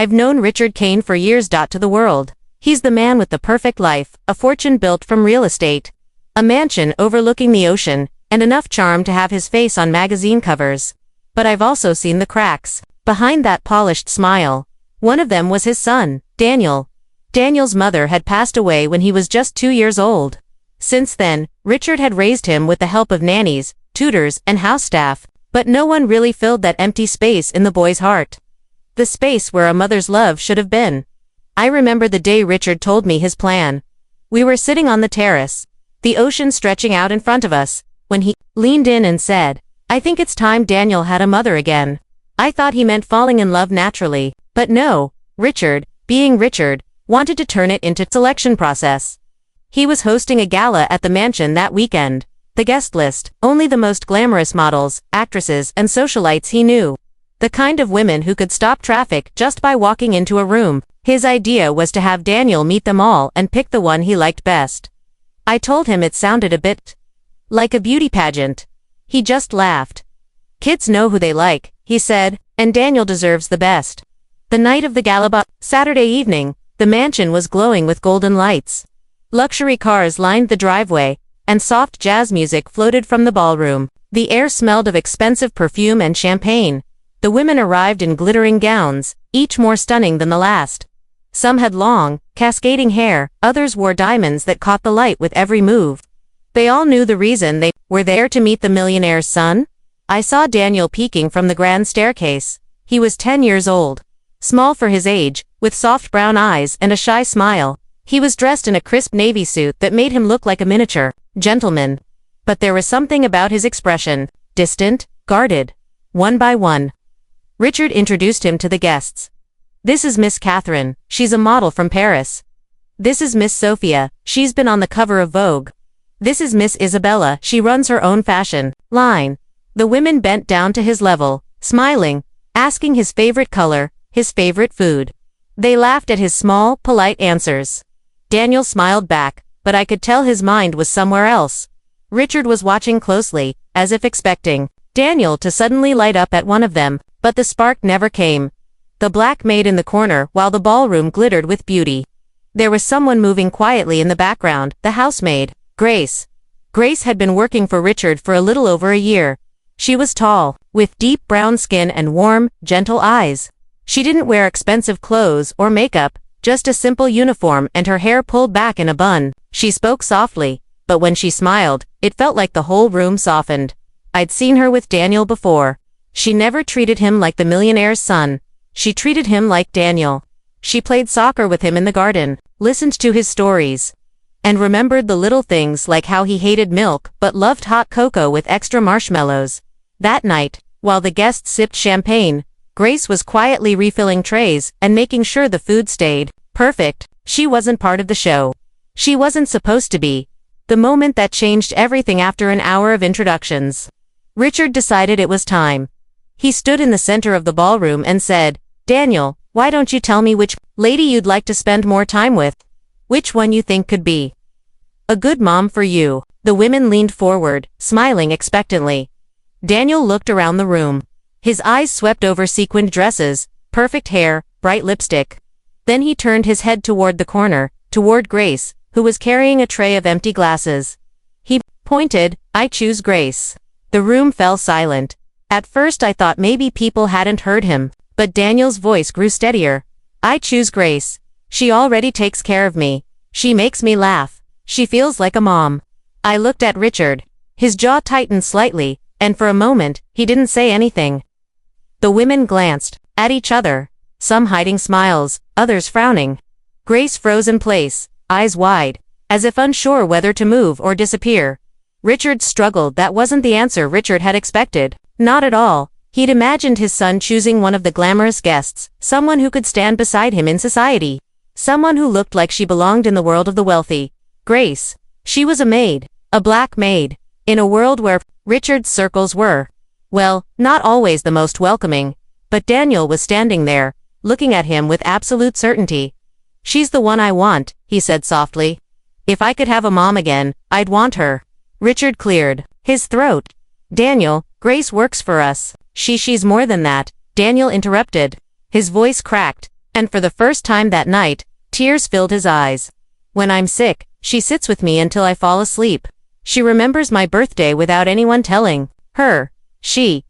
I've known Richard Kane for years. To the world. He's the man with the perfect life, a fortune built from real estate, a mansion overlooking the ocean, and enough charm to have his face on magazine covers. But I've also seen the cracks behind that polished smile. One of them was his son, Daniel. Daniel's mother had passed away when he was just 2 years old. Since then, Richard had raised him with the help of nannies, tutors, and house staff, but no one really filled that empty space in the boy's heart. The space where a mother's love should have been. I remember the day Richard told me his plan. We were sitting on the terrace, the ocean stretching out in front of us, when he leaned in and said, "I think it's time Daniel had a mother again." I thought he meant falling in love naturally, but no, Richard, being Richard, wanted to turn it into a selection process. He was hosting a gala at the mansion that weekend. The guest list, only the most glamorous models, actresses, and socialites he knew. The kind of women who could stop traffic just by walking into a room. His idea was to have Daniel meet them all and pick the one he liked best. I told him it sounded a bit like a beauty pageant. He just laughed. "Kids know who they like," he said, "and Daniel deserves the best." The night of the gala, Saturday evening, the mansion was glowing with golden lights. Luxury cars lined the driveway, and soft jazz music floated from the ballroom. The air smelled of expensive perfume and champagne. The women arrived in glittering gowns, each more stunning than the last. Some had long, cascading hair, others wore diamonds that caught the light with every move. They all knew the reason they were there to meet the millionaire's son. I saw Daniel peeking from the grand staircase. He was 10 years old. Small for his age, with soft brown eyes and a shy smile. He was dressed in a crisp navy suit that made him look like a miniature gentleman. But there was something about his expression, distant, guarded. One by one, Richard introduced him to the guests. "This is Miss Catherine, she's a model from Paris. This is Miss Sophia, she's been on the cover of Vogue. This is Miss Isabella, she runs her own fashion line." The women bent down to his level, smiling, asking his favorite color, his favorite food. They laughed at his small, polite answers. Daniel smiled back, but I could tell his mind was somewhere else. Richard was watching closely, as if expecting Daniel to suddenly light up at one of them, but the spark never came. The black maid in the corner while the ballroom glittered with beauty. There was someone moving quietly in the background, the housemaid, Grace. Grace had been working for Richard for a little over a year. She was tall, with deep brown skin and warm, gentle eyes. She didn't wear expensive clothes or makeup, just a simple uniform and her hair pulled back in a bun. She spoke softly, but when she smiled, it felt like the whole room softened. I'd seen her with Daniel before. She never treated him like the millionaire's son. She treated him like Daniel. She played soccer with him in the garden, listened to his stories, and remembered the little things like how he hated milk but loved hot cocoa with extra marshmallows. That night, while the guests sipped champagne, Grace was quietly refilling trays and making sure the food stayed perfect. She wasn't part of the show. She wasn't supposed to be. The moment that changed everything after an hour of introductions. Richard decided it was time. He stood in the center of the ballroom and said, "Daniel, why don't you tell me which lady you'd like to spend more time with? Which one you think could be a good mom for you?" The women leaned forward, smiling expectantly. Daniel looked around the room. His eyes swept over sequined dresses, perfect hair, bright lipstick. Then he turned his head toward the corner, toward Grace, who was carrying a tray of empty glasses. He pointed, "I choose Grace." The room fell silent. At first I thought maybe people hadn't heard him, but Daniel's voice grew steadier. "I choose Grace. She already takes care of me. She makes me laugh. She feels like a mom." I looked at Richard. His jaw tightened slightly, and for a moment, he didn't say anything. The women glanced at each other, some hiding smiles, others frowning. Grace froze in place, eyes wide, as if unsure whether to move or disappear. Richard struggled. That wasn't the answer Richard had expected. Not at all. He'd imagined his son choosing one of the glamorous guests, someone who could stand beside him in society. Someone who looked like she belonged in the world of the wealthy. Grace. She was a maid, a black maid, in a world where Richard's circles were, well, not always the most welcoming, but Daniel was standing there, looking at him with absolute certainty. "She's the one I want," he said softly. "If I could have a mom again, I'd want her." Richard cleared his throat. "Daniel, Grace works for us. She's more than that," Daniel interrupted. His voice cracked, And for the first time that night, tears filled his eyes. When I'm sick, she sits with me until I fall asleep. She remembers my birthday without anyone telling her. She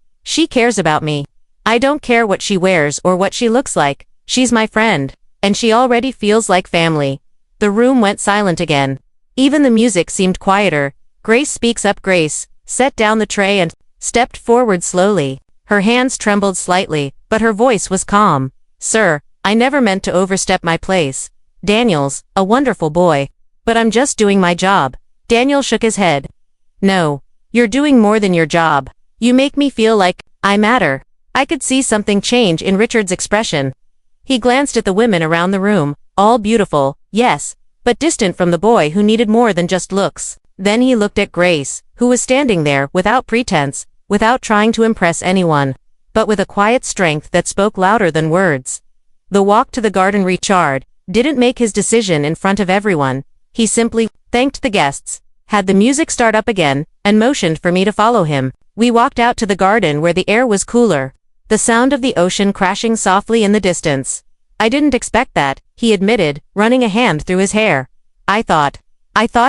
cares about me. I don't care what she wears or what she looks like, she's my friend, and she already feels like family. The room went silent again. Even the music seemed quieter. Grace speaks up. Grace set down the tray and stepped forward slowly. Her hands trembled slightly, but her voice was calm. Sir, I never meant to overstep my place. Daniel's a wonderful boy, but I'm just doing my job. Daniel shook his head. No, you're doing more than your job. You make me feel like I matter. I could see something change in Richard's expression. He glanced at the women around the room, all beautiful, yes, but distant from the boy who needed more than just looks. Then he looked at Grace, who was standing there without pretense, without trying to impress anyone, but with a quiet strength that spoke louder than words. The walk to the garden Richard didn't make his decision in front of everyone. He simply thanked the guests, had the music start up again, and motioned for me to follow him. We walked out to the garden where the air was cooler, the sound of the ocean crashing softly in the distance. I didn't expect that, he admitted, running a hand through his hair. I thought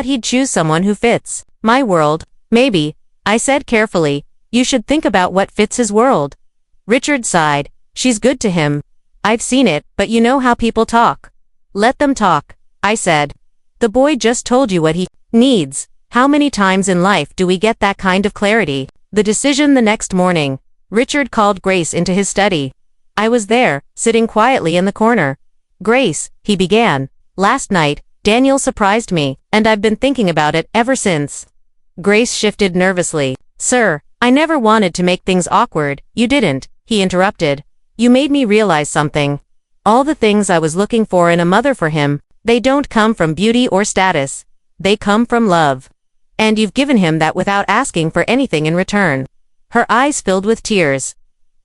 he'd choose someone who fits my world. Maybe, I said carefully, you should think about what fits his world. Richard sighed. She's good to him. I've seen it, but you know how people talk. Let them talk, I said. The boy just told you what he needs. How many times in life do we get that kind of clarity? The decision the next morning. Richard called Grace into his study. I was there, sitting quietly in the corner. Grace, he began. Last night, Daniel surprised me, and I've been thinking about it ever since. Grace shifted nervously. Sir, I never wanted to make things awkward. You didn't, he interrupted. You made me realize something. All the things I was looking for in a mother for him, they don't come from beauty or status. They come from love. And you've given him that without asking for anything in return. Her eyes filled with tears.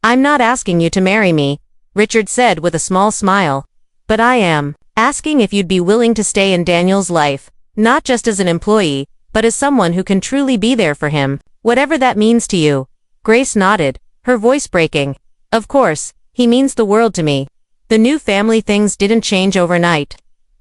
I'm not asking you to marry me, Richard said with a small smile. But I am asking if you'd be willing to stay in Daniel's life, not just as an employee, but as someone who can truly be there for him, whatever that means to you. Grace nodded, her voice breaking. Of course, he means the world to me. The new family things didn't change overnight.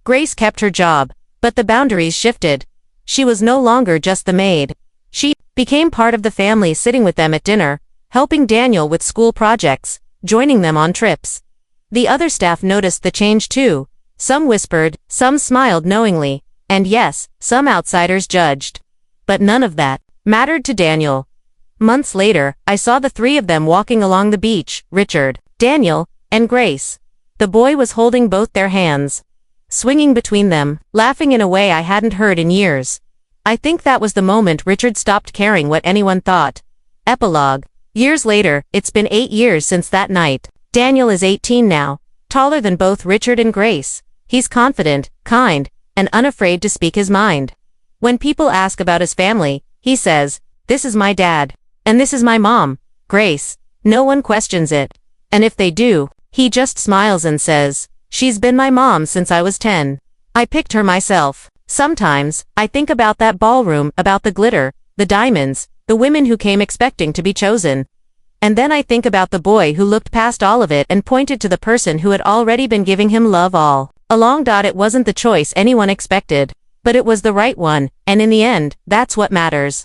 Grace kept her job, but the boundaries shifted. She was no longer just the maid. She became part of the family, sitting with them at dinner, helping Daniel with school projects, joining them on trips. The other staff noticed the change too. Some whispered, some smiled knowingly, and yes, some outsiders judged. But none of that mattered to Daniel. Months later, I saw the three of them walking along the beach, Richard, Daniel, and Grace. The boy was holding both their hands, swinging between them, laughing in a way I hadn't heard in years. I think that was the moment Richard stopped caring what anyone thought. Epilogue. Years later, it's been 8 years since that night. Daniel is 18 now, taller than both Richard and Grace. He's confident, kind, and unafraid to speak his mind. When people ask about his family, he says, "This is my dad, and this is my mom, Grace." No one questions it. And if they do, he just smiles and says, "She's been my mom since I was 10. I picked her myself." Sometimes, I think about that ballroom, about the glitter, the diamonds, the women who came expecting to be chosen. And then I think about the boy who looked past all of it and pointed to the person who had already been giving him love all along. It wasn't the choice anyone expected, but it was the right one, and in the end, that's what matters.